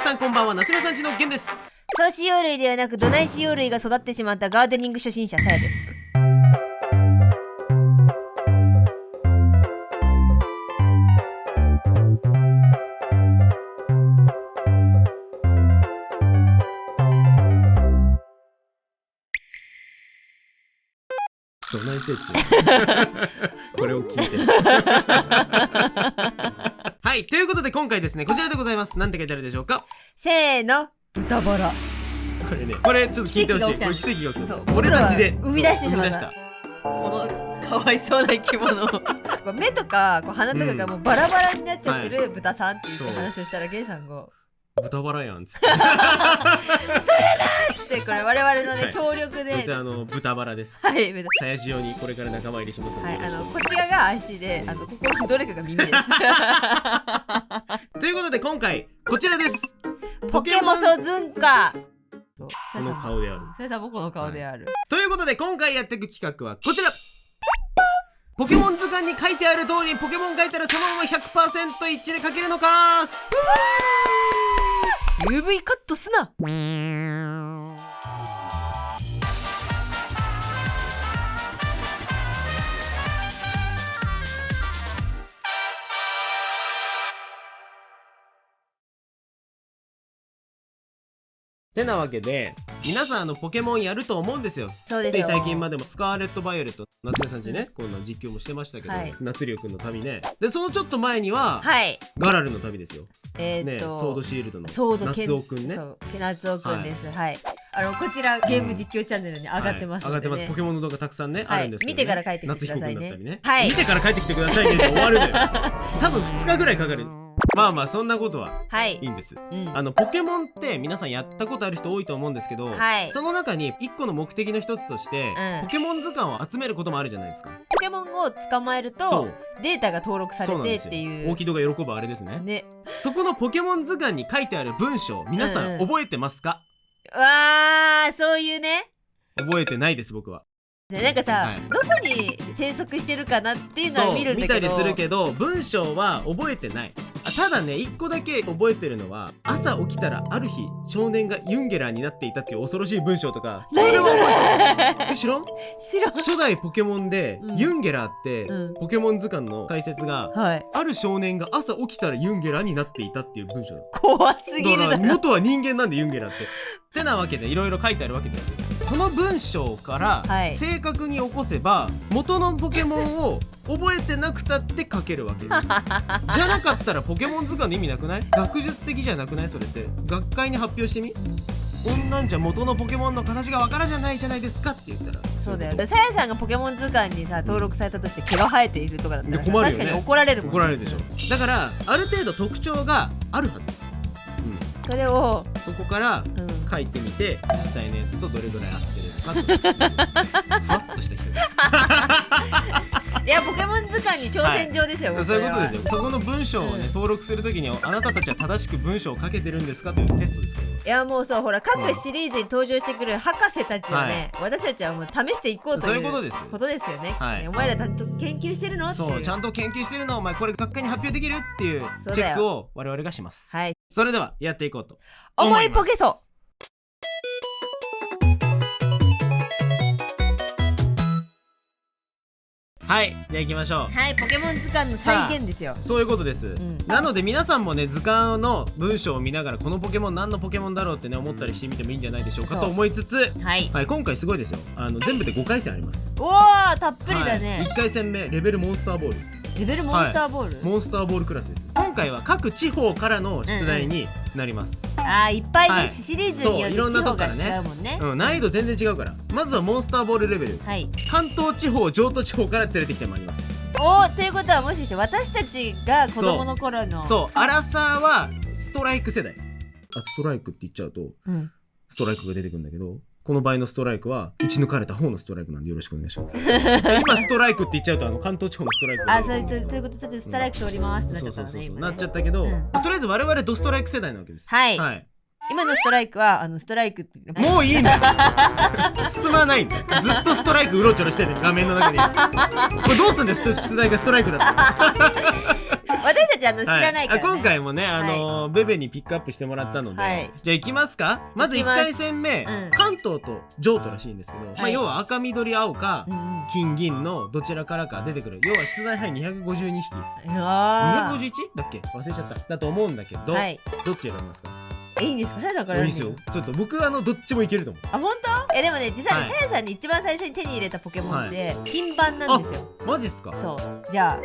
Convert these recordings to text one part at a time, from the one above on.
さんこんばんは、夏目さんちのゲンです。総使用類ではなく土内使用類が育ってしまったガーデニング初心者さやです。土内設置これを聞いてはい、ということで今回ですね、こちらでございます。なんて書いてあるでしょうか。せーの、豚バラ。これね、これちょっと聞いてほしい。これ奇跡が起きた。俺たちで生み出してしまった。このかわいそうな生き物目とかこう鼻とかがもうバラバラになっちゃってる豚さんって言って話をしたら、ゲイさんが豚バラやんっつってそれだっつって、これ我々のね、協力で豚バラです。はい、さやじ用にこれから仲間入りしますので、はい、こちらが足で、ここどれかが耳ですということで今回こちらです。ポケモソズンカ。この顔である。さやさんもこの顔である、はい、ということで今回やっていく企画はこちら。ポケモン図鑑に書いてある通りにポケモン書いたらそのまま 100% 一致で書けるのか。UV カットすな。てなわけで皆さんポケモンやると思うんですよ。そうですよ。つい最近までもスカーレット・バイオレット、夏目さんちね、こんな実況もしてましたけど、はい、夏龍くんの旅ね。でそのちょっと前には、はい、ガラルの旅ですよ。ね、ソードシールドの夏尾くんね。夏尾くんです。はい。こちらゲーム実況チャンネルに上がってますので、ね、上がってます。ポケモンの動画たくさんね、あるんですけど、ね、見てから帰ってきてくださいね。はい。見てから帰ってきてくださいね。終わるね。多分2日ぐらいかかる。まあまあそんなことはいいんです、ポケモンって皆さんやったことある人多いと思うんですけど、その中に1個の目的の一つとして、ポケモン図鑑を集めることもあるじゃないですか。ポケモンを捕まえるとデータが登録されてっていう、大木戸が喜ぶあれですね。そこのポケモン図鑑に書いてある文章、皆さん覚えてますか？わー、そういうね。覚えてないです、僕は。なんかさ、どこに生息してるかなっていうのは見るんだけど、見たりするけど文章は覚えてない。ただね、1個だけ覚えてるのは、朝起きたらある日少年がユンゲラーになっていたっていう恐ろしい文章とか。何それ？知らん？初代ポケモンで、ユンゲラーって、ポケモン図鑑の解説が、ある少年が朝起きたらユンゲラーになっていたっていう文章だ。怖すぎるだろ。だから元は人間なんでユンゲラーって。ってなわけでいろいろ書いてあるわけです。その文章から正確に起こせば、元のポケモンを覚えてなくたって書けるわけじゃなかったらポケモン図鑑の意味なくない？学術的じゃなくない？それって学会に発表してみ。こんなんじゃ元のポケモンの形がわからじゃないじゃないですかって言ったら。そうだよ。さやさんがポケモン図鑑にさ登録されたとして毛が生えているとかだったら困るよね。確かに怒られるもん。怒られるでしょ。だからある程度特徴があるはず。それをそこから書いてみて、実際のやつとどれぐらい合ってるのかとふわっとした人です。いや、ポケモン図鑑に挑戦状ですよ、そういうことですよ。そこの文章をね、登録するときに、あなたたちは正しく文章を書けてるんですかというテストですけど。いや、もうさ、ほら各シリーズに登場してくる博士たちをね、私たちはもう試していこうということですよね。お前らちゃんと研究してるの？そう、ちゃんと研究してるの？お前これ学会に発表できるっていうチェックを我々がします。はい。それではやっていこうと思いポケソ。はい、じゃあ行きましょう。はい、ポケモン図鑑の再現ですよ。そういうことです、なので皆さんもね、図鑑の文章を見ながらこのポケモン何のポケモンだろうってね思ったりしてみてもいいんじゃないでしょうかと思いつつ、はい、今回すごいですよ。全部で5回戦あります。おー、たっぷりだね。1回戦目レベルモンスターボール。レベルモンスターボール、モンスターボールクラスです。今回は各地方からの出題になります。いっぱいね、シリーズによって地方が違うもんね。難易度全然違うから。まずはモンスターボールレベル、関東地方、譲渡地方から連れてきてまいります。ということは、もしかして私たちが子供の頃のアラサーはストライク世代。ストライクって言っちゃうと、ストライクが出てくるんだけど、この場合のストライクは打ち抜かれた方のストライクなんでよろしくお願いします。今ストライクって言っちゃうと関東地方のストライクそういうことでストライク通りますってなっちゃったね。なっちゃったけど、とりあえず我々ドストライク世代なわけです。はい。今のストライクはストライクってもういいんだよ。進まないんだよ。ずっとストライクうろちょろしてる画面の中に。これどうすんです？出題がストライクだった。私たち知らないからね。今回もねベベにピックアップしてもらったので、じゃあ行きますか。まず1回戦目、関東と譲渡らしいんですけど、要は赤緑青か金銀のどちらからか出てくる。要は出題範囲252匹、251だっけ忘れちゃっただと思うんだけど、どっち選びますか？いいんですか？さやさんから。いいですよ。ちょっと僕どっちもいけると思う。あ、本当？でもね、実際にさやさんに一番最初に手に入れたポケモンって金版なんですよ。マジっすか？そう。じゃあ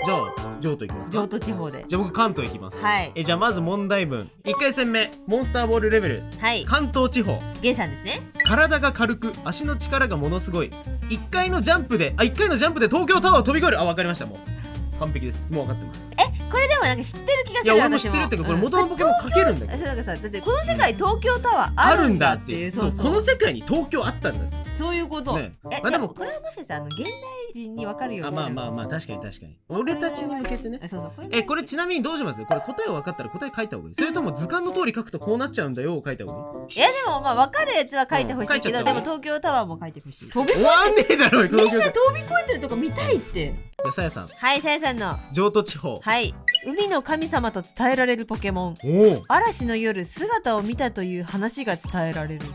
譲渡いきますか？譲渡地方で。じゃあ僕関東いきます。じゃあまず問題文。1回戦目モンスターボールレベル、関東地方。ゲンさんですね。体が軽く足の力がものすごい。1回のジャンプで東京タワーを飛び越える。わかりました。もう完璧です。もう分かってます。これでもなんか知ってる気がする。いや俺も知ってるっていうか、これ元のポケモンかけるんだけど。だってこの世界東京タワーあるんだっていう。そう、この世界に東京あったんだ。そういうことね。でもこれはもしかしたら現代人に分かるように。まあ確かに俺たちに向けてね。これちなみにどうします？これ答え分かったら答え書いた方がいい？それとも図鑑の通り書くとこうなっちゃうんだよを書いた方がいい？いやでも分かるやつは書いてほしいけど、でも東京タワーも書いてほしい。終わんねえだろ東京。みんな飛び越えてるとこ見たいって。じゃあさやさん。はい、さやさんの譲渡地方。はい。海の神様と伝えられるポケモン。嵐の夜姿を見たという話が伝えられる。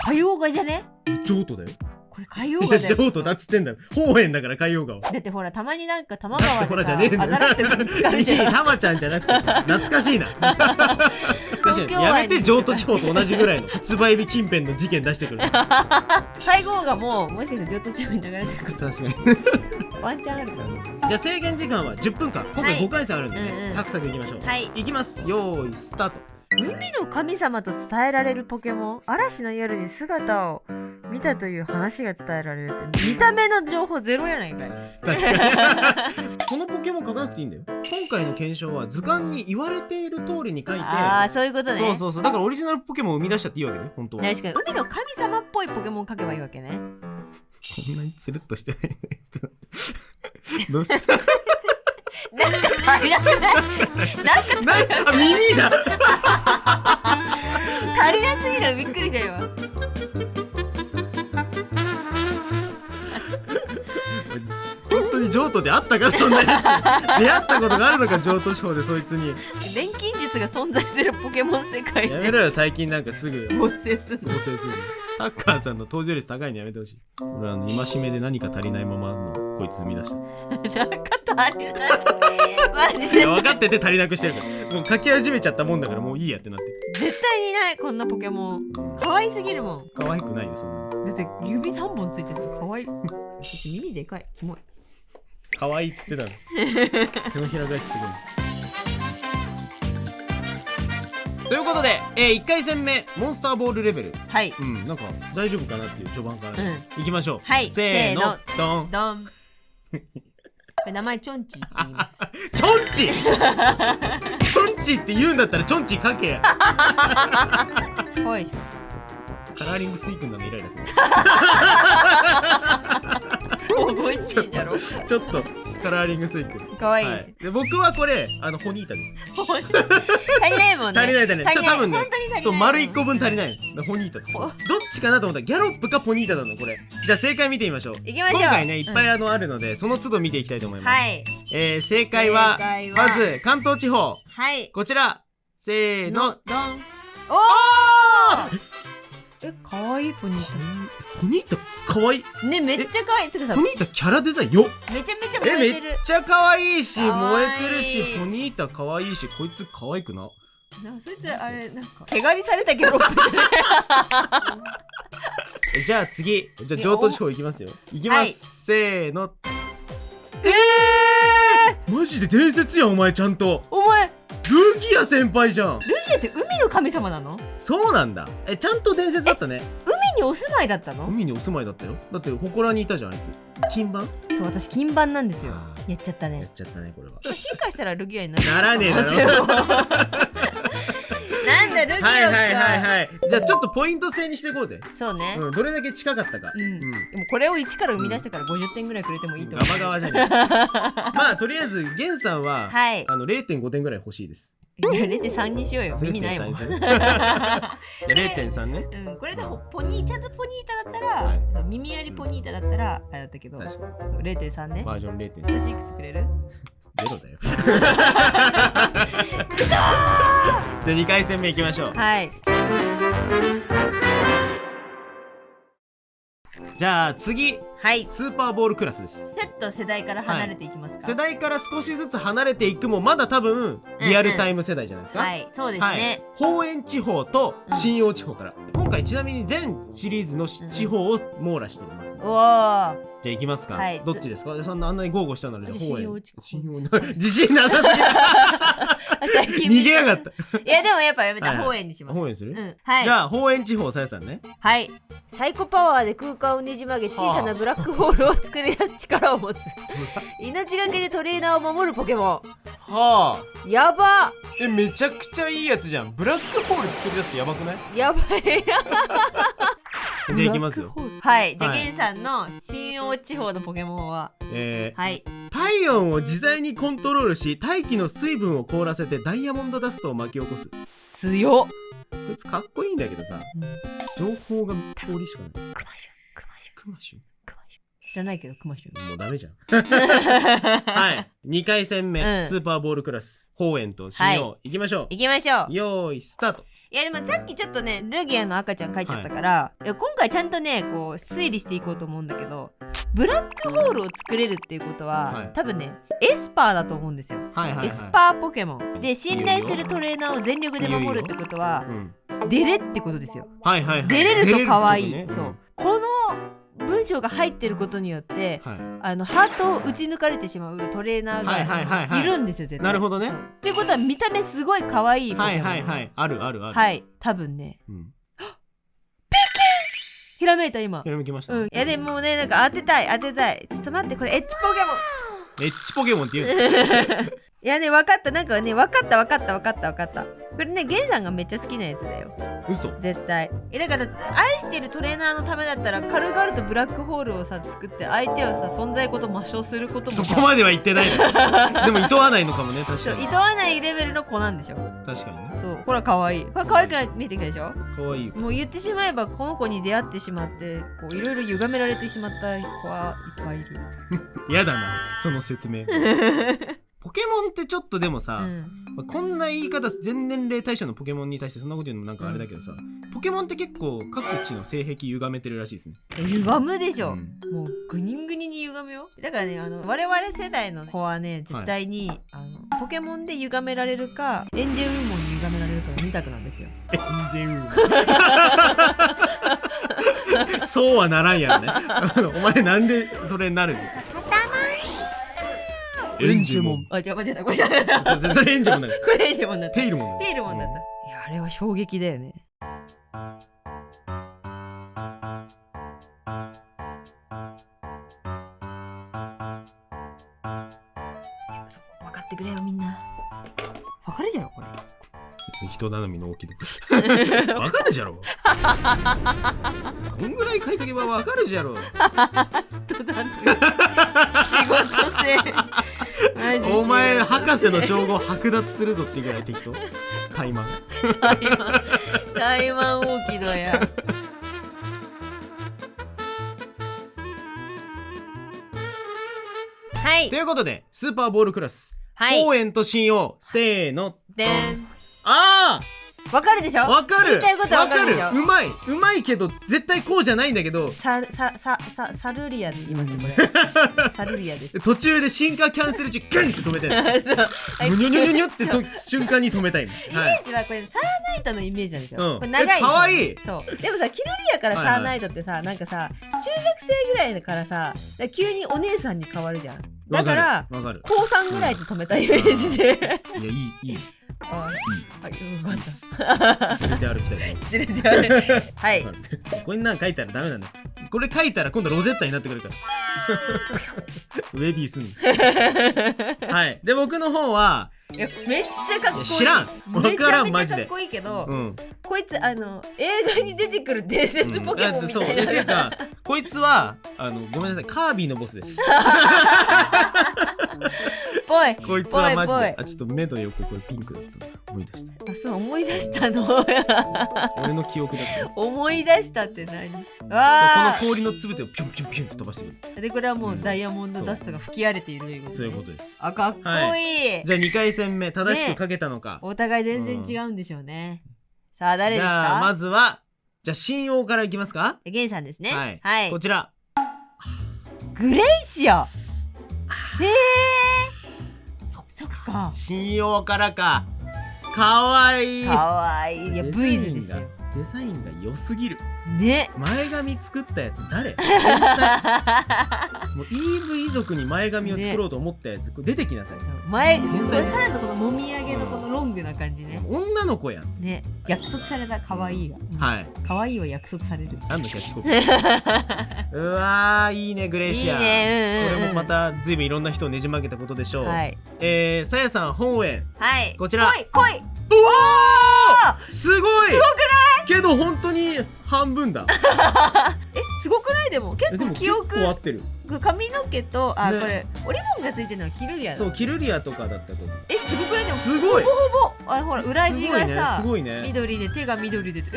海洋画じゃね？譲渡だよ。これ海洋画だよ。譲渡だっつってんだよ。方言だから海洋画は。だってほらたまになんか玉川でさ、ほらじゃねえんだよ。アザラシとか見つかるじゃん。たまちゃんじゃなくて懐かしいな。やめて譲渡地方と同じぐらいの発売日近辺の事件出してくる。最後がもしかしたら譲渡地方に流れてくる。確かに。ワンチャンあるからね。じゃあ制限時間は10分間。今回5回戦あるんでね、サクサクいきましょう。いきます。よーいスタート。海の神様と伝えられるポケモン。嵐の夜に姿を見たという話が伝えられるって、見た目の情報ゼロやないかい。確かに。このポケモン書かなくていいんだよ。今回の検証は図鑑に言われている通りに書いて。ああ、そういうことね。そうだからオリジナルポケモンを生み出しちゃっていいわけね、本当は。確かに海の神様っぽいポケモン書けばいいわけね。こんなにつるっとしてない。どうした？なんか足りなくない？なんか耳だ。足りなすぎる。びっくりしたよ。本当に譲渡であったか、そんなやつ。出会ったことがあるのか、譲渡地方でそいつに。錬金術が存在するポケモン世界で。やめろよ、最近なんかすぐ合成する。サッカーさんの登場率高いのやめてほしい。俺戒めで何か足りないままのこいつ生み出した。なんか足りない。マジで。分かってて足りなくしてるから。もう書き始めちゃったもんだからもういいやってなって。絶対にいないこんなポケモン。可愛すぎるもん。可愛くないよそんな。だって指3本ついてるの可愛い。私耳でかい。キモい。可愛いっつってたの。手のひら返しすごい。ということで、1回戦目モンスターボールレベル。なんか大丈夫かなっていう序盤から、いきましょう。せーのドンドン。名前チョンチって言います。チョンチ。チョンチって言うんだったらチョンチ書けや。可愛いでしょ。カラーリングスイ君なのイライラする。美味しいじゃろ。ちょっとカラーリングスイ君。可愛いです。で僕はこれホニータです。足りないもんね。足りない。多分ね。そう丸1個分足りない。ホニータです。どっちかなと思ったらギャロップかポニータなのこれ。じゃあ正解見てみましょう。行きましょう。今回ねいっぱいあるのでその都度見ていきたいと思います。正解はまず関東地方。こちらせーのドン。おお。可愛いポニータ。ポニータ可愛いね。めっちゃ可愛い。てかさ、ポニータキャラデザインよ。めちゃめちゃ燃えてる。めっちゃ可愛いし燃えてるし、ポニータ可愛いし、こいつ可愛くな。なんかそいつあれなんか毛刈りされたけど。じゃあ次、じゃあ譲渡地方いきますよ。いきます。せーの。マジで伝説やんお前ちゃんと。お前ルギア先輩じゃん。ルギアって海の神様なの？そうなんだ。ちゃんと伝説だったね。海にお住まいだったの？海にお住まいだったよ。だって祠にいたじゃんあいつ。金版？そう、私金版なんですよ。やっちゃったね。やっちゃったねこれは。進化したらルギアになる。ならねえだろ。なんだルギアか。はい。じゃあちょっとポイント制にしていこうぜ。そうね。どれだけ近かったか。でもこれを1から生み出したから50点ぐらいくれてもいいと思う。ガバガバじゃねえ。まあとりあえずゲンさんは0.5点ぐらい欲しいです。0.3 にしようよ。耳ないもん。0.3 ね。これでちゃんとポニータだったら、耳ありポニータだったらあれだったけど、0.3ね。バージョン 0.3。私いくつくれる？ゼロだよじゃあ2回戦目いきましょう。はい。じゃあ次、はい、スーパーボールクラスです。ちょっと世代から離れていきますか。世代から少しずつ離れていくもまだ多分リアルタイム世代じゃないですか。はい、そうですね。方園地方と信用地方から、今回ちなみに全シリーズの地方を網羅しています。おー、じゃあいきますか。どっちですか。そんなあんなに豪語したなら、じゃあ方園信用自信なさすぎる逃げやがった。いやでもやっぱやめた。方園にします。方園する。じゃあ方園地方さやさんね。はい。サイコパワーで空間をねじ曲げ小さなブラックホールを作り出す力を持つ命がけでトレーナーを守るポケモン。はあ、やば。めちゃくちゃいいやつじゃん。ブラックホール作り出すってやばくない？やばいじゃあいきますよ。はい。じゃあゲンさんの信用地方のポケモンは、はい、体温を自在にコントロールし大気の水分を凍らせてダイヤモンドダストを巻き起こす。強っ。こいつかっこいいんだけどさ、情報が氷しかない。クマシュン、クマシュン、クマシュン、クマシュン。知らないけどクマシュン。もうダメじゃんはい、2回戦目、スーパーボールクラス方園と信用、いきましょう。いきましょう。よーいスタート。いやでもさっきちょっとねルギアの赤ちゃん書いちゃったから、いや今回ちゃんとねこう推理していこうと思うんだけど、ブラックホールを作れるっていうことは、多分ねエスパーだと思うんですよ。エスパーポケモンで信頼するトレーナーを全力で守るってことは出れってことですよ。出れると可愛い。そうこの文章が入ってることによって、ハートを打ち抜かれてしまうトレーナーがいるんですよ絶対。なるほどね。っていうことは見た目すごい可愛いポケモン。あるあるある。はい、多分ね。ピケンひらめいた今。ひらめきました。いやでもねなんか当てたい。ちょっと待ってこれエッチポケモン。エッチポケモンって言ういやね分かった。なんかね分かったこれねゲンさんがめっちゃ好きなやつだよ。嘘。絶対。だから愛してるトレーナーのためだったら軽々とブラックホールをさ作って相手をさ存在こと抹消することも。そこまでは言ってないでも厭わないのかもね。確かに厭わないレベルの子なんでしょ。確かにね。そうほら可愛い。これ可愛く見えてきたでしょ。可愛い。もう言ってしまえばこの子に出会ってしまってこういろいろ歪められてしまった子はいっぱいいるやだなその説明ポケモンってちょっとでもさ、こんな言い方全年齢対象のポケモンに対してそんなこと言うのもなんかあれだけどさ、ポケモンって結構各地の性癖歪めてるらしいですね。歪むでしょ、もうグニングニに歪むよ。だからね我々世代の子はね絶対に、ポケモンで歪められるかエンジェウーモンに歪められるかを見たくなんですよ。エンジェウーモンそうはならんやろねお前なんでそれになるの。エンジェモン。あ、間違えたこれじゃない。それエンジェモンだね。これエンジェモンだった。テイルモン。テイルモンだった。いやあれは衝撃だよね。分かってくれよみんな。分かるじゃろこれ。人頼みの大きなわかるじゃろこんぐらい書いとけばわかるじゃろ仕事性お前博士の称号剥奪するぞっていうぐらい適当。怠慢大きどやはい。ということでスーパーボールクラス、公園と信用せーのでん。あわかるでしょ。わかる。言いたいことわかるでしょ。うまいけど絶対こうじゃないんだけど。サルリアって言いますねこれ。サルリアです。途中で進化キャンセル中グンって止めたいの。ニョニョニョニョって瞬間に止めたいの。イメージはこれサーナイトのイメージなんですよ。これ長い。可愛い。そう。でもさキルリアからサーナイトってさなんかさ中学生ぐらいからさ急にお姉さんに変わるじゃん。だから高3ぐらいで止めたイメージで。いやいい。はい、よかった。連れて歩きたい。連れて歩きたい。はい。これなんか書いたらダメなんだ。これ書いたら今度ロゼッタになってくるから。ウェビーすんの。はい。で僕の方はいやめっちゃかっこいい。知らん分からんマジで。めちゃめちゃかっこいいけど、うん、こいつ映画に出てくる伝説ポケモンみたいな、そうっていうかこいつはごめんなさいカービィのボスですぽいこいつはマジぽいでちょっと目の横これピンクだったんだ思い出した。あ、そう思い出したの俺の記憶だった思い出したって何？わこの氷の粒でピュンピュンピュンと飛ばしてる。でこれはもうダイヤモンドダストが吹き荒れているということ、ね、そういうことです。あ、かっこいい、はい、じゃあ2回戦目正しくかけたのか、ね、お互い全然違うんでしょうね、さあ誰ですか？じゃあまずはじゃあ新王からいきますか。ゲンさんですね。はい、はい、こちらグレイシア。へえ、そっか新王からか。かわいい。かわいい。いや V ズですよ。デザインが良すぎるね。前髪作ったやつ誰？もう EV 族に前髪を作ろうと思ったやつ、ね、出てきなさい。前それからのこのもみあげのこのロングな感じね、女の子やんね。約束された可愛いが、はい、可愛いは約束される。なんだキャッチコピーうわーいいねグレイシア。いいね、これもまたずいぶんいろんな人をねじ曲げたことでしょう。はい、さやさん本園、はい、こちら来い。おーすごい。すごくない？けど本当に半分だすごくない？でも結構記憶結構合ってる。髪の毛とね、これオリボンがついてるのはキルリアだ。そうキルリアとかだったと思う。すごくない？でもすごい。ほぼほら裏地がさ、すごいね。緑で手が緑でさ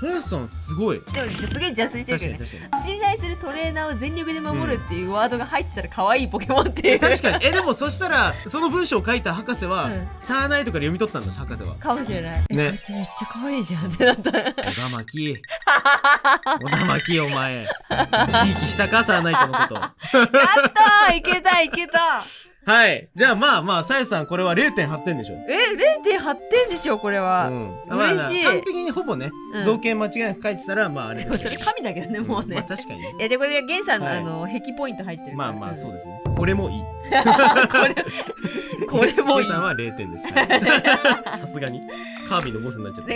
やさんすごい。でもすげえ邪推してるけどね。確かに信頼するトレーナーを全力で守るっていうワードが入ったら可愛いポケモンっていう、確かに。でもそしたらその文章を書いた博士は、サーナイトから読み取ったんだ博士は。かもしれない。ね、こいつめっちゃ可愛いじゃんってなったら。小田巻お前ひいきしたかサーナイトのことやったー、いけたいけた。はい、じゃあまあさやさんこれは 0.8 点でしょ。0.8 点でしょこれは、嬉しい。完璧にほぼね、造形間違いなく書いてたらまああれですけど。でもそれ神だけどね、もうね。まあ確かに。でこれがゲンさんの壁ポイント入ってる。まあそうですね。これもいい。これもいい。ゲンさんは0点です。さすがにカービィのボスになっちゃった。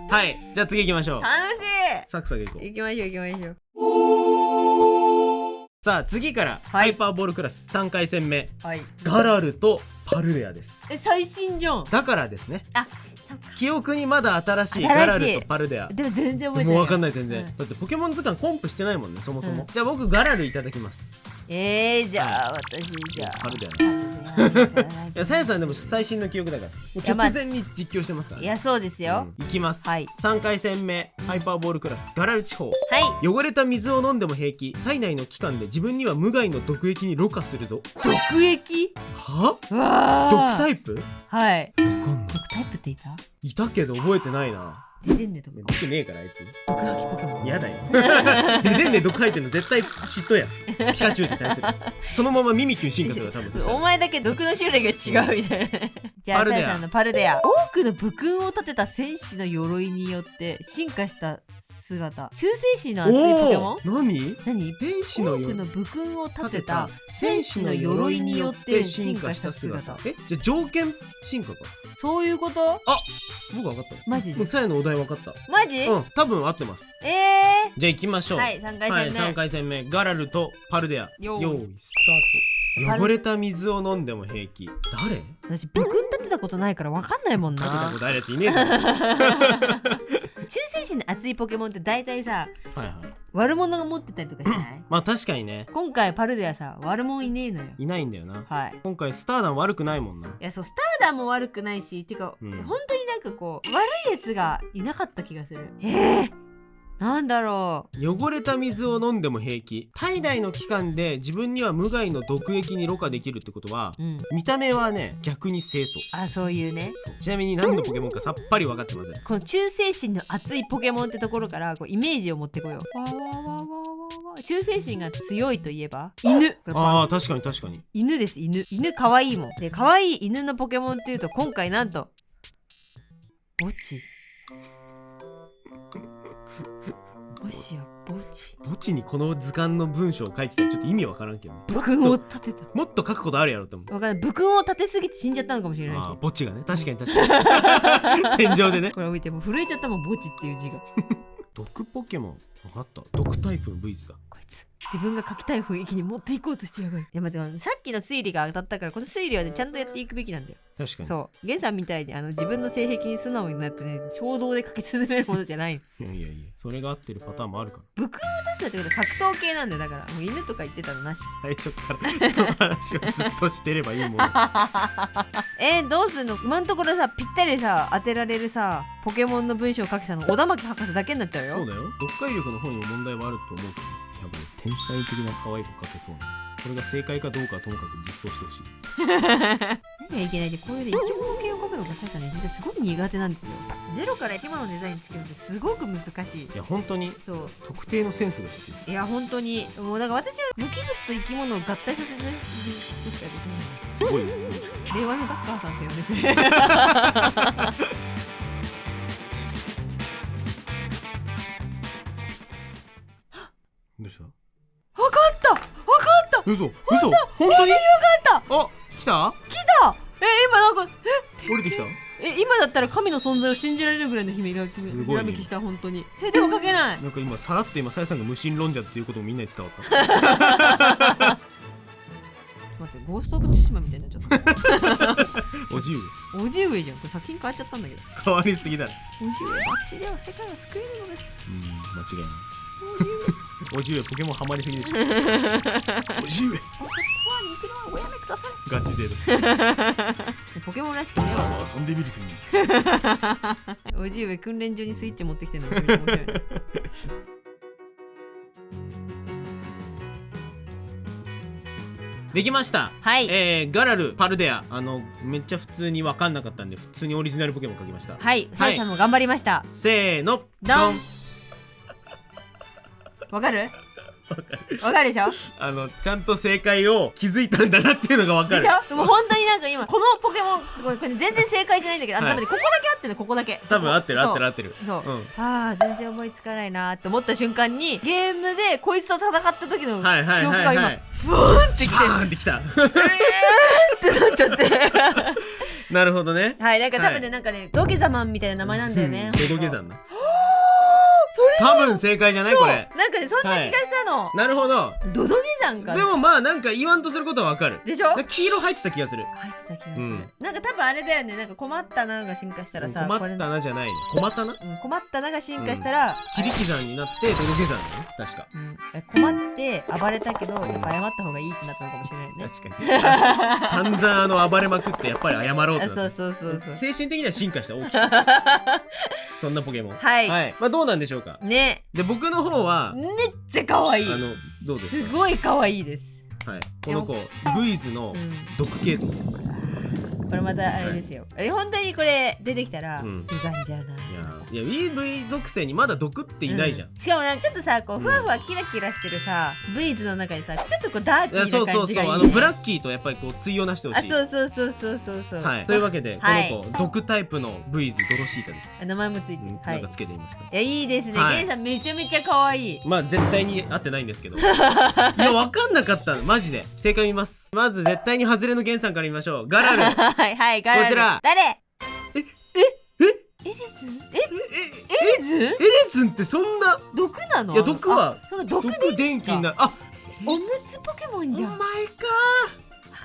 はい、じゃあ次行きましょう。楽しい。サクサク行こう。行きましょう。さあ次からハイパーボールクラス3回戦目、はい、ガラルとパルレアです。最新じゃん。だからですね。あ、そっか。記憶にまだ新しいガラルとパルレア。でも全然覚えてない。もう分かんない全然、だってポケモン図鑑コンプしてないもんねそもそも、じゃあ僕ガラルいただきます。じゃあ私じゃあパルレアいやさやさんでも最新の記憶だからもう直前に実況してますから、いやそうですよ、いきます、はい、3回戦目ハイパーボールクラスガラル地方、はい、汚れた水を飲んでも平気、体内の器官で自分には無害の毒液にろ過するぞ。毒液？は？わ毒タイプ？はい。わかんない。毒タイプっていたけど覚えてないな。デデンネとか毒ねえからあいつ毒吐きポケモンやだよデデンネ毒吐いてんの絶対嫉妬やピカチュウに対するそのままミミキュン進化する多分お前だけ毒の種類が違うみたいなじゃあサイさんのパルデア、多くの武勲を立てた戦士の鎧によって進化した姿、忠誠心の熱いポケモン。何？戦士の多くの武勲を立てた戦士の鎧によって進化した姿。じゃあ条件進化か。そういうこと？あ、僕分かった。マジで？さやのお題分かった。マジ？うん、多分合ってます。じゃあ行きましょう。はい、3回戦目。はい、3回戦目ガラルとパルデア。用意スタート。汚れた水を飲んでも平気。誰？私武勲立てたことないから分かんないもんな。立てたことあるやついねえじゃん。忠誠心の熱いポケモンって大体さ、はいはい、悪者が持ってたりとかしない？まあ確かにね。今回パルデアさ、悪者いねえのよ。いないんだよな。はい。今回スターダン悪くないもんな。いや、そう、スターダンも悪くないし、てか、本当になんかこう悪いやつがいなかった気がする。なんだろう。汚れた水を飲んでも平気。体内の器官で自分には無害の毒液にろ過できるってことは、見た目はね逆に清楚。あ、そういうね。ちなみに何のポケモンかさっぱり分かってません。この忠誠心の熱いポケモンってところからこうイメージを持ってこよう。忠誠心が強いといえば犬。ああ、確かに確かに。犬です。犬可愛いもん。で、可愛い犬のポケモンっていうと今回なんとボチ。墓地にこの図鑑の文章を書いてたらちょっと意味わからんけど、ね、武勲を立てた。もっと書くことあるやろって思う。わかんない。武勲を立てすぎて死んじゃったのかもしれないし。墓地がね、確かに確かに戦場でね。これを見てもう震えちゃったもん、墓地っていう字が。毒ポケモン分かった。毒タイプの V ズだ。こいつ自分が描きたい雰囲気に持っていこうとしてやがる。いや待ってさっきの推理が当たったから、この推理はねちゃんとやっていくべきなんだよ。確かに。そうゲンさんみたいに自分の性癖に素直になってね衝動で書き進めるものじゃない。いやいやいや、それが合ってるパターンもあるから。武勲を出すってことは格闘系なんだよ。だからもう犬とか言ってたのなし。最初からその話をずっとしてればいいもの。どうすんの。今のところさぴったりさ当てられるさポケモンの文章を書けたの小田巻博士だけになっちゃうよ。そうだよ。読解力の方にも問題はあると思うけど、やっぱり天才的な可愛く書けそうな。これが正解かどうかはともかく実装してほしい。何がいけないで、こういうね生き物系を書くのがさね実はすごく苦手なんですよ。ゼロから生き物のデザインつけるってすごく難しい。いや本当にそう特定のセンスが必要。いや本当にもうだから私は無機物と生き物を合体させることしかできない。すごいね。令和のダッカーさんって呼んでくれ。どうした？わかった嘘本当に？あ、来た？今なんか降りてきた？今だったら神の存在を信じられるぐらいの姫がひらめきした。本当にでも書けない。なんか今さらってさやさんが無神論者っていうこともみんなに伝わった。待ってゴーストオブツシマみたいになっちゃった。おじ上おじ上じゃん。これ作品変わっちゃったんだけど。変わりすぎだ。おじ上バッチでは世界は救えるのです。間違いない。おじ上です。おじ上ポケモンハマりすぎでしょ。おじ上に行くのはおやめください。ガチ勢だ。ポケモンらしくね遊んでみるといい。おじ上訓練所にスイッチ持ってきてるのが面白いね。できました。はい、ガラルパルデア、めっちゃ普通に分かんなかったんで普通にオリジナルポケモン書きました。はいさやさんも頑張りました。せーのドン。わかるでしょ。ちゃんと正解を気づいたんだなっていうのが分かるでしょ。もう本当になんか今このポケモンこれ全然正解じゃないんだけど、はい、多分ここだけ合ってるの。ここだけ多分合ってる。そう、うん、全然思いつかないなって思った瞬間にゲームでこいつと戦った時の記憶が今ふわーんってきて、ファーンってきたってなっちゃってなるほどね。はい、なんか多分ね、なんかね、ドゲザマンみたいな名前なんだよね。ドゲザンな。それ多分正解じゃないこれ。なんかね、そんな気がしたの。なるほど。ドドゲザンか。でもまあなんか言わんとすることはわかるでしょ。黄色入ってた気がする。入ってた気がする。なんか多分あれだよね。なんか困ったなが進化したらさ、困ったなじゃないね。困ったな。困ったなが進化したら切り刻になってドドゲザンだね。確か。困って暴れたけどやっぱ謝った方がいいってなったのかもしれないね。確かに。散々暴れまくってやっぱり謝ろうってなった。そう精神的には進化した大きい。そんなポケモン。はい。まあどうなんでしょうかね。で僕の方はめっちゃ可愛い。どうですか。すごい可愛いです。はい。この子ブイズの毒系統。これまたあれですよ。本当にこれ出てきたら歪んじゃうな。いや EV 属性にまだ毒っていないじゃん。しかもちょっとさこうふわふわキラキラしてるさブイズの中にさちょっとこうダーティーな感じがいいね。そうブラッキーとやっぱりこう対をなしてほしい。そうはい。というわけでこの子毒タイプのブイズドロシータです。名前もついてなんかつけてみました。いやいいですね。ゲンさんめちゃめちゃ可愛い。まあ絶対に合ってないんですけど。いや分かんなかったマジで。正解見ます。まず絶対に外れのゲンさんから見ましょう。ガラル。はいガラル。こちら。誰？エレズンってそんな毒なの？いや毒は毒電気になる。おむつポケモンじゃん。お前か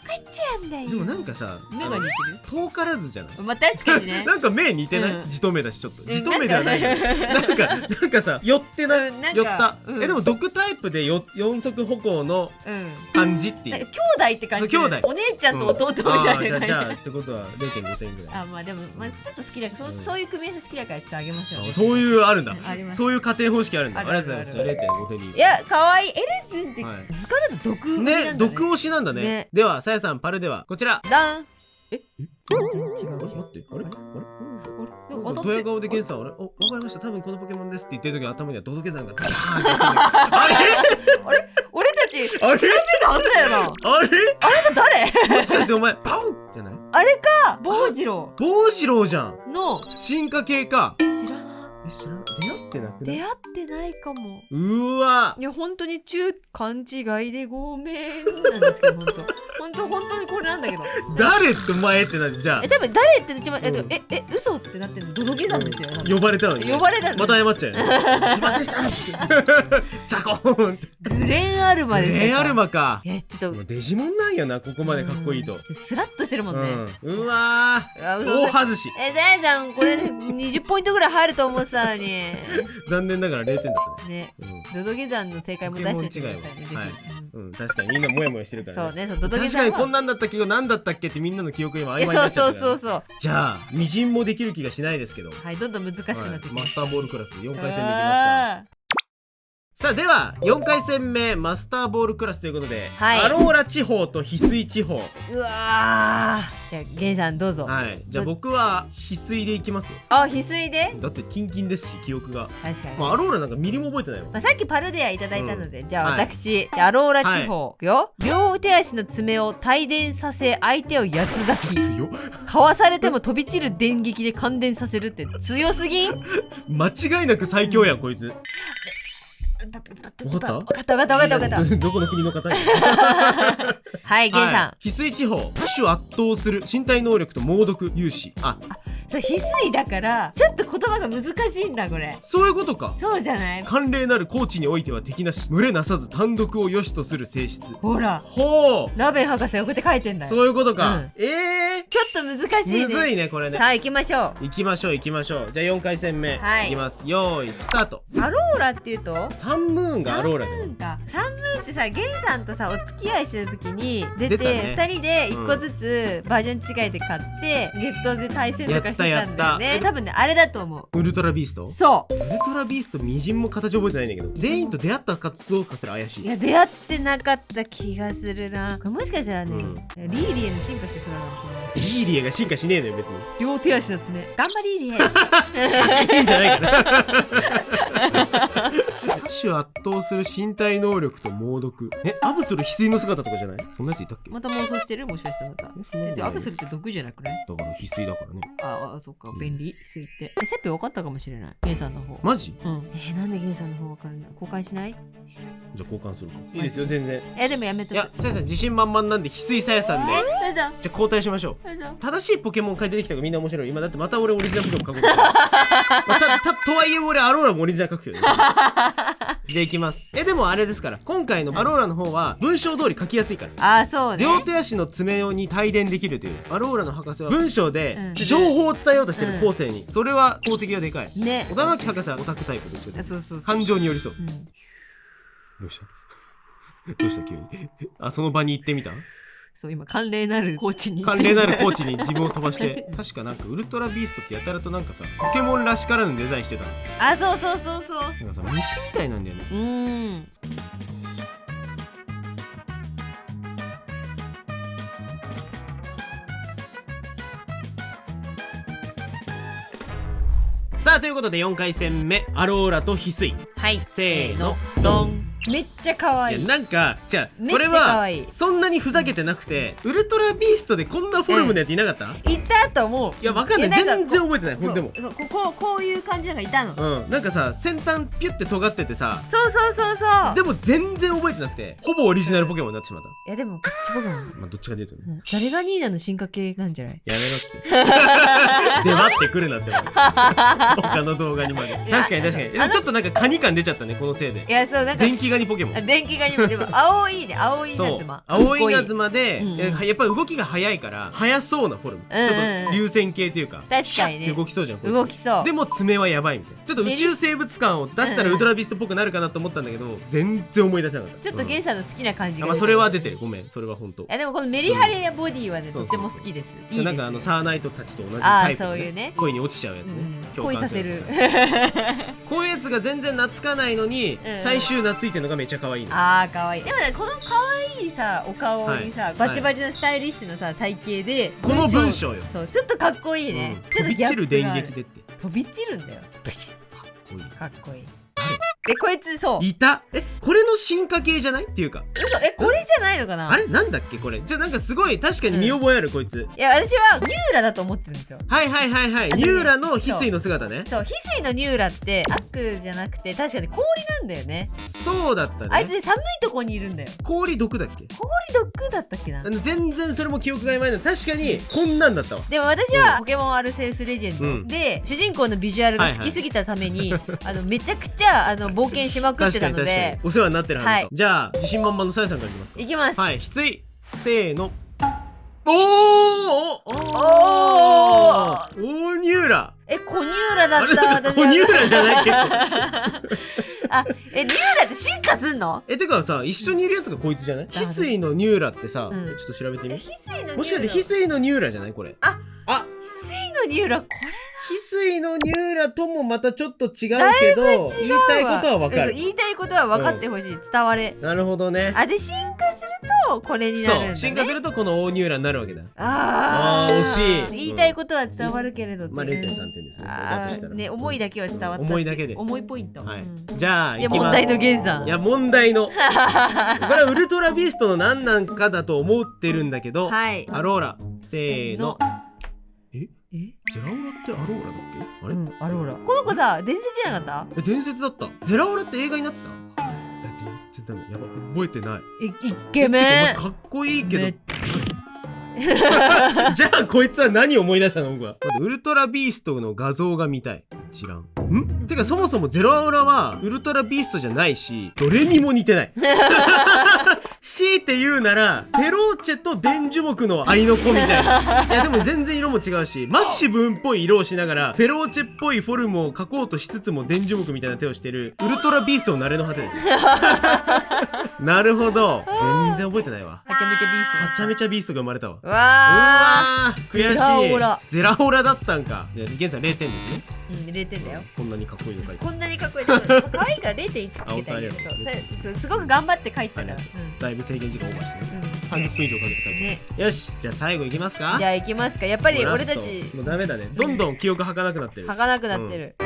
赤ちゃんだよ。でもなんかさ目が似てる。遠からずじゃない。まあ確かにね。なんか目似てない？じと目だしちょっと。じと目ではない。なんかさ寄ってない。寄った。でも毒タイプで四足歩行の感じっていう。兄弟って感じ。兄弟。お姉ちゃんと弟みたいな。じゃあってことは 0.5 点ぐらい。まあでもちょっと好きだからそういう組み合わせ好きだからちょっとあげましょう。そういうあるんだ。そういう家庭方式あるんだ。ありがとうございます。0.5点に。いや可愛い。エレズンって図鑑だと毒ね。毒推しなんだね。ではさやさんパルではこちら。ダン。全然違う。待ってあれドヤ顔でゲンさんわかりました多分このポケモンですって言ってる時の頭にはドドゲザンがザーンってあれ俺たちあれたはずだよな。あれだ誰？もしかしてお前パオじゃない？あれか棒次郎じゃんの進化系か。知らない。出会ってなくない？出会ってないかも。うわいや本当に勘違いでごめんなんですけど本本当にこれなんだけど。誰ってお前ってなってじゃあ多分誰って一番嘘ってなってるのドドゲさんですよ。呼ばれたのに呼ばれたのにまた謝っちゃうよすいませんでしたジャコーンってグレンアルマですよ。グレンアルマか。いやちょっとデジモンなんよな、ここまでかっこいいと。スラッとしてるもんね。うわー大外し。さやさんこれ20ポイントぐらい入ると思ってたのに残念ながら0点だったね。ドドゲ山の正解も出してってくださいね。確かにみんなモヤモヤしてるからね。そうね、ドドゲ確かにこんなんだったけど何だったっけってみんなの記憶今曖昧になっちゃってる。そうじゃあみじんもできる気がしないですけど、はい、どんどん難しくなってきます。マスターボールクラス4回戦目いきますか。さあでは4回戦目マスターボールクラスということで、アローラ地方と翡翠地方。うわー、じゃあゲンさんどうぞ。はい、じゃあ僕は翡翠でいきますよ。あ、翡翠で。だってキンキンですし記憶が。確かに。アローラなんかミリも覚えてないよ。さっきパルデアいただいたので、じゃあ私、アローラ地方よ。両手足の爪を帯電させ相手を八つ咲き。かわされても飛び散る電撃で感電させるって強すぎん？間違いなく最強やんこいつ。分かった？分かった。どこの国の方？はい、ゲンさん。翡翠地方、多種圧倒する身体能力と猛毒勇士。翡翠だからちょっと言葉が難しいんだこれ。そういうことか。そうじゃない？寒冷なる高地においては敵なし、群れなさず単独を良しとする性質。ほら、ほう、ラベン博士がこうやって書いてんだよ。そういうことか。ちょっと難しいね。むずいねこれね。さあ行きましょう。じゃあ4回戦目、いきます。よーいスタート。アローラっていうとサンムーンがアローラだよ。サンムーンってさ、ゲンさんとさお付き合いしてた時に出て2人で1個ずつバージョン違いで買ってネットで対戦とかしてたんだよね。多分ねあれだと思う。ウルトラビースト。そうウルトラビーストみじんも形覚えてないんだけど、全員と出会ったかどうかすら怪しい。いや出会ってなかった気がするな。これもしかしたらね、リーリエの進化してそうなかもしれない。リーリエが進化しねえのよ別に。両手足の爪頑張りリエいいんじゃないかな。多種圧倒する身体能力と猛毒。アブソル翡翠の姿とかじゃない？そんなやついたっけ？また妄想してる？もしかしてまた。アブソルって毒じゃなくない？だから翡翠だからね。あ、そっか、便利。翡翠って。セッペ分かったかもしれない。ゲンさんの方。マジ？うん。なんでゲンさんの方分かるの？交換しない？じゃあ交換するか。いいですよ全然。でもやめとく。いや、さやさん自信満々なんで翡翠さやさんで。じゃあ交代しましょう。正しいポケモン書いてできたからみんな面白い。今だってまた俺オリジナルポケモン書こうとはいえ俺アローラもオリジナル書くけどね。じゃあいきます。でもあれですから、今回のアローラの方は文章通り書きやすいから。あ、そうね。両手足の爪用に帯電できるという。アローラの博士は文章で情報を伝えようとしてる後世に、それは功績がでかいね。小田巻博士はオタクタイプですよ。感情に寄り添う。どうしたどうした急に。その場に行ってみた。そう今寒冷なる高地に自分を飛ばして確かなんかウルトラビーストってやたらとなんかさポケモンらしからぬデザインしてたの。そうなんかさ虫みたいなんだよね。さあということで4回戦目アローラと翡翠。はい、せーのドン。めっちゃ可愛い。なんかじゃあこれはそんなにふざけてなくて、ウルトラビーストでこんなフォルムのやついなかった？いたと思う。いやわかんない、全然覚えてない。ほんでもこういう感じのがいたの。なんかさ先端ピュって尖っててさ。そうでも全然覚えてなくて、ほぼオリジナルポケモンになってしまった。いやでもこっちポケモン。まあどっちかで言うとね。誰がニーナの進化系なんじゃない？やめろって。出張ってくるなって。他の動画にまで。確かに。ちょっとなんかカニ感出ちゃったねこのせいで。いやそうなんか電気ガニポケモン。でも青い稲妻。青い稲妻でやっぱり動きが速いから速そうなフォルム。ちょっと流線形というか。確かにね。動きそうじゃん。動きそう。でも爪はやばいみたいな。ちょっと宇宙生物感を出したらウルトラビーストっぽくなるかなと思ったんだけど、全然思い出せなかった。ちょっとゲンさんの好きな感じが。それは出てる。ごめん、それは本当。でもこのメリハリやボディはねとても好きです。なんかサーナイトたちと同じタイプそういうね。恋に落ちちゃうやつね。恋させる。こういうやつが全然懐かないのに最終懐いてるのがめっちゃ可愛い。可愛い。でもねこの可愛いさお顔にさバチバチのスタイリッシュなさ体型でこの文章よ。そうちょっとかっこいいね。飛び散る電撃でって。飛び散るんだよ。かっこいい。かっこいい。こいつそういた。これの進化系じゃないっていうか、嘘これじゃないのかな。あれなんだっけこれ。じゃあなんかすごい確かに見覚えある、こいつ。いや私はニューラだと思ってるんですよ。はいはいはいはい、ニューラの翡翠の姿ね。そう翡翠のニューラって悪じゃなくて確かに氷なんだよね。そうだったね。あいつ寒いとこにいるんだよ。氷毒だっけ。氷毒だったっけな。全然それも記憶が曖昧な。確かにこんなんだったわ。でも私はポケモンアルセウスレジェンドで、主人公のビジュアルが好きすぎたために、めちゃくちゃ冒険しまくってたのでお世話になってるはずと、はい、じゃあ自信満々のさやさんからいきますか。いきます。はい、翡翠せーの。おーニューラ。コニューラだったコニューラじゃないけどニューラって進化すんの？てかさ、一緒にいるやつがこいつじゃない？翡翠のニューラってさ、ちょっと調べてみ。翡翠のニューラ、もしかして翡翠のニューラじゃないこれ。翡翠のニューラ、これ翡翠のニューラともまたちょっと違うけど、言いたいことは分かる。言いたいことは分かってほしい、伝われ。なるほどね。で進化するとこれになるんだね。そう、進化するとこの大ニューラになるわけだ。惜しい。言いたいことは伝わるけれど、まあ 0.3 点ですね。思いだけは伝わった。思いだけで。思いポイント。じゃあいや問題の原産。いや問題のこれはウルトラビーストの何なんかだと思ってるんだけど、アローラせーの。ゼラオラってアローラだっけ？あれ？アローラ。この子さ伝説じゃなかった？伝説だった。ゼラオラって映画になってた？全然ダメ。やば、覚えてない。イケメン。かっこいいけど。じゃあこいつは何を思い出したの？僕はウルトラビーストの画像が見たい。知らん。てかそもそもゼロオラはウルトラビーストじゃないし、どれにも似てない。強いて言うならペローチェとデンジュモクの愛の子みたいな。いやでも全然色も違うし、マッシブンっぽい色をしながらペローチェっぽいフォルムを描こうとしつつもデンジュモクみたいな手をしてるウルトラビーストの慣れの果てです。なるほど。全然覚えてないわ。はちゃめちゃビースト。はちゃめちゃビーストが生まれたわ。うわー悔しい。ゼラオラだったんか。現在0点ですね。0点だよ。こんなにかっこいいの書いて。こんなにかっこいいの。可愛いから 0.1 つけたいんだけど、すごく頑張って書いてたから。だいぶ制限時間オーバーしてね。30分以上かけて書いて。よし、じゃあ最後いきますか。じゃあいきますか。やっぱり俺たちもうダメだね。どんどん記憶はかなくなってる。はかなくなってる。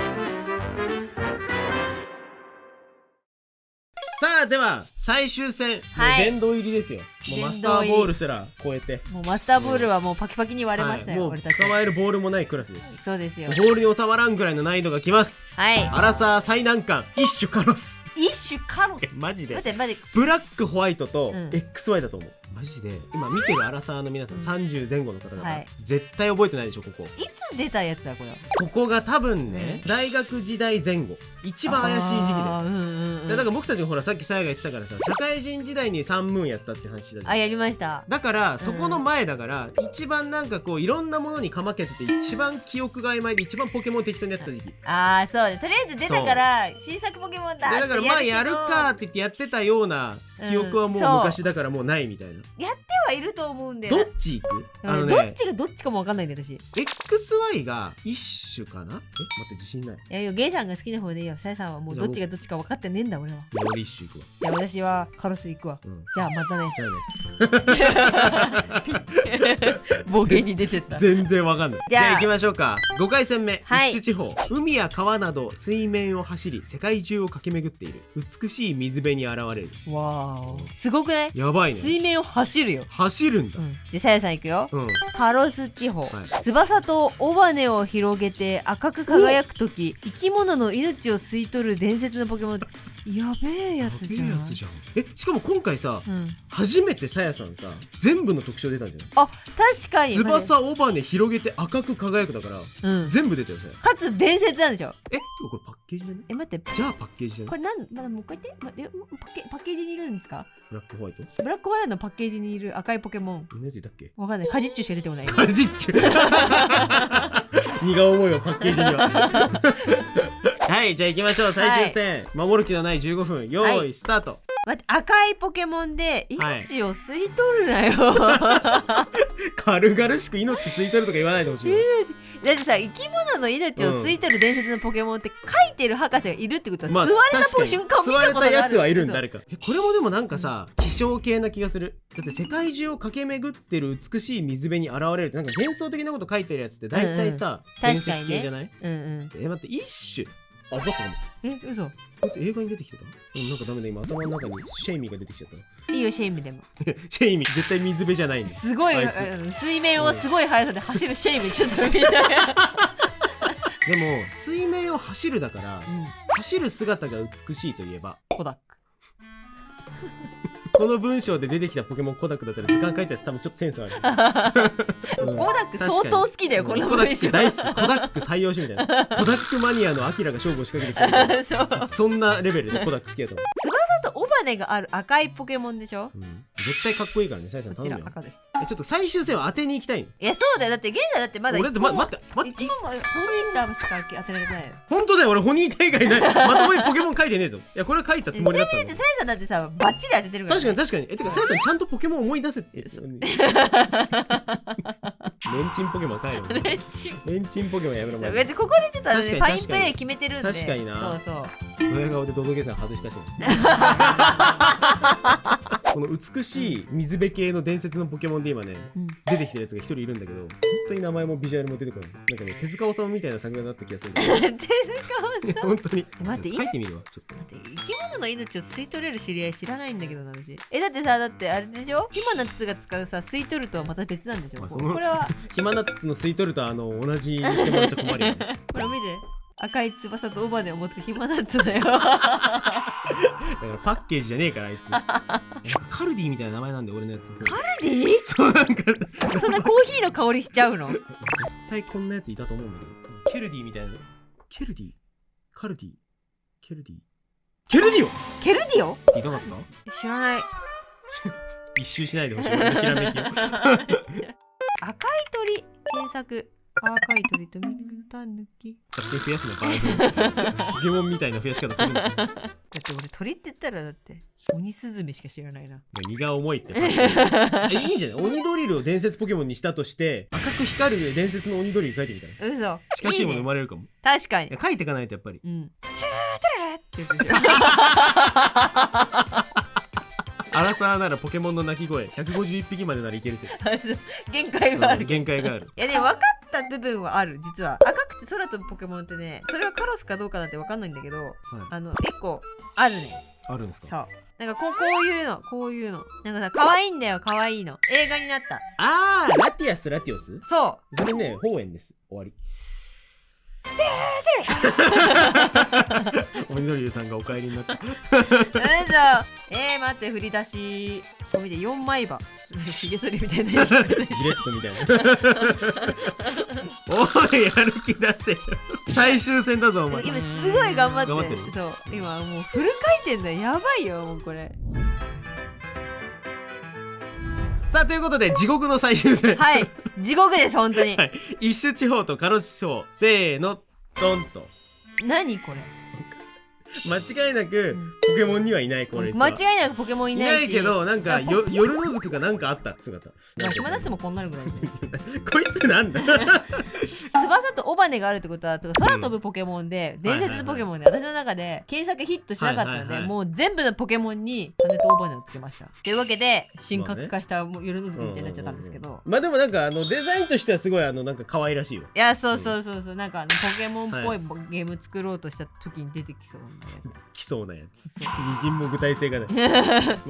さあでは最終戦、もう殿堂入りですよ。もうマスターボールすら超えて、もうマスターボールはもうパキパキに割れましたよ。もう捕まえるボールもないクラスです。そうですよ。ボールに収まらんぐらいの難易度がきます。アラサー最難関一種カロス。一種カロス。マジで待ってブラックホワイトと XY だと思う。マジで今見てるアラサーの皆さん、30前後の方々、絶対覚えてないでしょ。ここいつ出たやつだこれ。ここが多分ね、大学時代前後一番怪しい時期で、だから僕たちがほらさっきさやが言ってたからさ、社会人時代に3ムーンやったって話したじゃん。やりました。だからそこの前だから、一番なんかこういろんなものにかまけてて、一番記憶が曖昧で一番ポケモン適当にやってた時期。そうね。とりあえず出たから新作ポケモンだ。だからまあやるかって言ってやってたような記憶はもう昔だからもうないみたいな。やってはいると思うんで。どっち行く？どっちがどっちかも分かんないんで私。XY が一種かな？待って自信ない。いやゲイさんが好きな方でいいよ。さやさんはもうどっちがどっちか分かってねえんだ俺は。俺一種行くわ。じゃあ私はカロス行くわ。じゃあまたね。冒険に出てった。全然分かんない。じゃあ行きましょうか。5回戦目。一種地方。海や川など水面を走り世界中を駆け巡っている美しい水辺に現れる。わー、すごくない？やばいね。水面を走るよ。走るんだ。でさやさん行くよ。カロス地方。翼と尾羽を広げて赤く輝くとき、生き物の命を吸い取る伝説のポケモン。やべえやつじゃん。しかも今回さ、初めてさやさんさ全部の特徴出たんじゃない？確かに。翼尾羽広げて赤く輝くだから、全部出たよ。かつ伝説なんでしょ。これパッケージだね。待って、じゃあパッケージだね。これもう一回言って。パッケージにいるんですか？ブラックホワイト？ブラックホワイトのパッケージにいる赤いポケモン。何だっけ？わかんない。カジッチュしか出てこない。カジッチュ。荷が重いよパッケージには。はい、じゃあ行きましょう。最終戦、守る気のない15分。用意スタート。待って、赤いポケモンで命を吸い取るなよ。軽々しく命吸い取るとか言わないでほしい。だってさ、生き物の命を吸い取る伝説のポケモンって書いてる博士がいるってことは、吸われた瞬間を見たことがある。吸われたやつはいるん誰か。これもでもなんかさ、希少系な気がする。だって世界中を駆け巡ってる美しい水辺に現れるってなんか幻想的なこと書いてるやつって大体さ、伝説系じゃない？待って、一種あ、分かったかも。嘘。こいつ映画に出てきてた？なんかダメだ、今頭の中にシェイミーが出てきちゃった。いいよシェイミーでも。シェイミー絶対水辺じゃないんだ。すごい水面をすごい速さで走るシェイミーちょっと見たい。でも水面を走るだから、走る姿が美しいといえばコダック。この文章で出てきたポケモンコダックだったら図鑑書いたやつ多分ちょっとセンスある。コダック相当好きだよこの文章。コダック大好き。コダック採用しみたいな。コダックマニアのアキラが勝負を仕掛けてきたみたいな。そんなレベルでコダック好きだと思う。翼と尾羽がある赤いポケモンでしょ。絶対かっこいいからね。さやさんこち頼むよ。ら赤です。ちょっと最終戦は当てに行きたいの。いやそうだよ。だって現在だってまだ俺だって待って1問もホニーターしか当てられてないよ。本当だよ。俺ホニータ以外ない。まともにポケモン書いてねえぞ。いやこれ書いたつもりだったの。ちなみにさやさんだってさバッチリ当ててるから、ね、確かに。てかさやさんちゃんとポケモン思い出せって。レンチンポケモンかよ。レンチンポケモンやめろマジで。ここでちょっと、ね、ファインプレー決めてるんで。確かにな。そうドヤ顔でドドゲさん外したし、ね、この美しい水辺系の伝説のポケモンで今ね、出てきてるやつが一人いるんだけど、本当に名前もビジュアルも出てこない。なんかね手塚治虫みたいな作画になった気がする。手塚治虫本当に。待って書いてみるわちょっと。待って生き物の命を吸い取れる知り合い知らないんだけどな私。だってさだってあれでしょ。ヒマナッツが使うさ吸い取るとはまた別なんでしょ。これはヒマナッツの吸い取ると同じにしてもらっちゃ困るよ、ね。これ見て。赤い翼と尾羽を持つヒマナッツだよ。だからパッケージじゃねえからあいつ。カルディみたいな名前なんで俺のやつ。カルディ？そうなんかそんなコーヒーの香りしちゃうの？絶対こんなやついたと思うんだけど。ケルディみたいな。ケルディ？カルディ？ケルディ？ケルディオ？ケルディオ？っていなかった？知らない。一周しないでほしい。俺のきらめきを。赤い鳥検索。赤い鳥とミルタ抜き。勝手に増やすのバージョン。ポケモンみたいな増やし方するんだ。だって俺鳥って言ったらだって鬼スズメしか知らないな。荷が重いって。いいんじゃない？鬼ドリルを伝説ポケモンにしたとして赤く光る伝説の鬼ドリル書いてみたら。嘘。近しいもの生まれるかも。確かに。書いていかないとやっぱり。アラサーならポケモンの鳴き声151匹までならいける説。限界がある。限界がある。いやでも分かった部分はある。実は赤くて空飛ぶポケモンってね、それはカロスかどうかなんて分かんないんだけど、結構あるね。あるんですか。そうなんかこういうのなんかさ可愛いんだよ。可愛いの映画になった。あーラティアスラティオス。そうそれね方園です。終わり。鬼ドリルさんがお帰りになった。待って振り出しこれ見て4枚刃ひげ剃りみたいなやつ。ジレットみたいな。おいやる気出せよ。最終戦だぞお前。今すごい頑張ってる。頑張ってる。そう今もうフル回転だ。やばいよもうこれ。さあということで地獄の最終戦。はい地獄です本当に。はい、一種地方とカロス地方。せーのドンと。何これ。間違いなくポケモンにはいない。これ間違いなくポケモンいないし。いないけどなんか夜のずくかなんかあった姿。ヒマナッツもこんなるぐらいですね。こいつなんだ。翼と尾羽があるってことは空飛ぶポケモンで、伝説ポケモンで私の中で検索ヒットしなかったので、もう全部のポケモンに羽と尾羽をつけました。というわけで神格化した夜のずくみたいになっちゃったんですけど、まあでもなんかデザインとしてはすごいなんか可愛らしいよ。いやそうなんかポケモンっぽいゲーム作ろうとした時に出てきそうなやつ。来そうなやつ。みじんも具体性がない。ま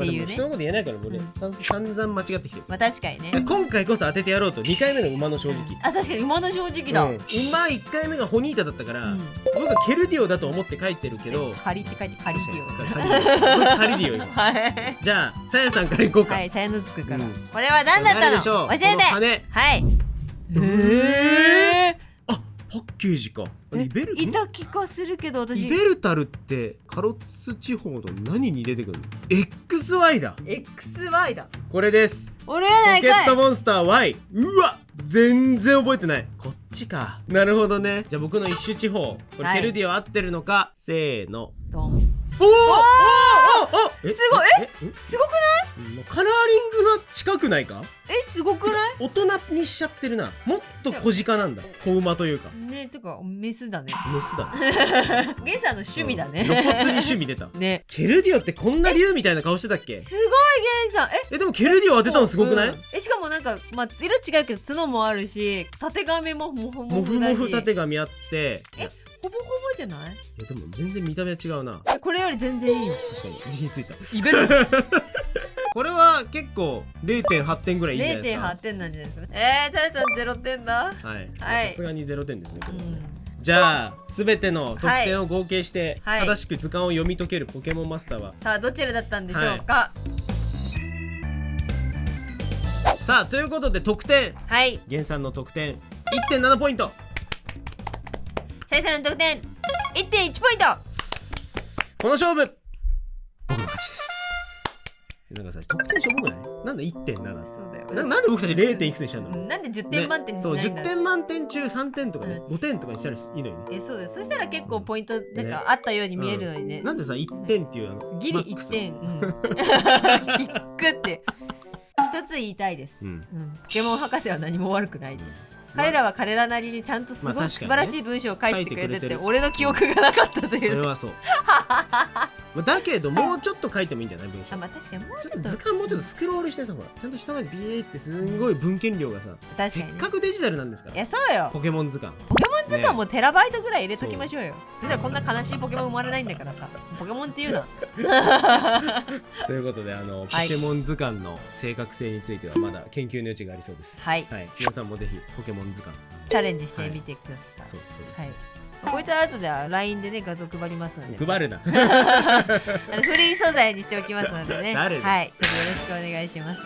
あでも人のこと言えないからもうね、散々間違ってきてる。まあ確かにね。今回こそ当ててやろうと。2回目の馬の正直。あ確かに馬の正直だ。馬1回目がホニータだったから、僕はケルディオだと思って書いてるけど、カリって書いてカリディオ。カリディオ今。じゃあさやさんからいこうか。はい、さやのずくから。これは何だったの？教えて。はい。あ、パッケージか。いた気がするけど私。イベルタルってカロス地方の何に出てくるの？ XY だ。 XY だ。これです。俺やないかい。ポケットモンスター Y。うわ全然覚えてない。こっちか。なるほどね。じゃあ僕の一種地方、これケルディオ合ってるのか。せーのドン。おおすごい。すごくない？カラーリングが近くないか？すごくない？大人にしちゃってるな。もっと小鹿なんだ。小馬というかね。てかメスだね。メスだ。ゲンさんの趣味だね。露骨に趣味出たね。ケルディオってこんな竜みたいな顔してたっけ？すごいゲンさん。でもケルディオ当てたのすごくない？しかもなんか色違うけど角もあるし、たてがみもモフモフだし。モフモフたてがみあって、ほぼほぼじゃない？でも全然見た目は違うな。これより全然いいよ。確かに自信ついた。イベントこれは結構 0.8 点ぐらいいいんじゃないですか。 0.8 点なんじゃないですか。タイさん0点だ。はい、さすがに0点ですね、これは。じゃあ全ての得点を合計して、正しく図鑑を読み解けるポケモンマスターは、さあどちらだったんでしょうか。さあということで得点、源さんの得点 1.7 ポイント、シャイさんの得点 1.1 ポイント。この勝負僕の勝ちです。なんかさ、得点しょぼくない？なんで 1.7？ そうだよ。なんで僕たち 0. いくつにしたの？なんで10点満点にしないんだ？そう、10点満点中3点とかね、5点とかにしたらいいのよね。そうだよ。そしたら結構ポイントなんかあったように見えるのにね。なんでさ、1点っていうのギリ1点。引くって。一つ言いたいです。ポケモン博士は何も悪くない。彼らは彼らなりにちゃんとすごく素晴らしい文章を書いてくれてて、俺の記憶がなかったという。それはそう。だけどもうちょっと書いてもいいんじゃない文章。確かにもうちょっと図鑑もうちょっとスクロールしてさ、ほらちゃんと下までビーってすんごい文献量がさ、せっかくデジタルなんですから。いやそうよ。ポケモン図鑑図鑑もテラバイトぐらい入れときましょうよ。そしたらこんな悲しいポケモン生まれないんだからさ。ポケモンっていうな。ということでポケモン図鑑の正確性についてはまだ研究の余地がありそうです。皆さんもぜひポケモン図鑑チャレンジしてみてください。そうです。こいつは後では LINE でね画像配りますので。配るな。フリー素材にしておきますのでね。誰だ？よろしくお願いします。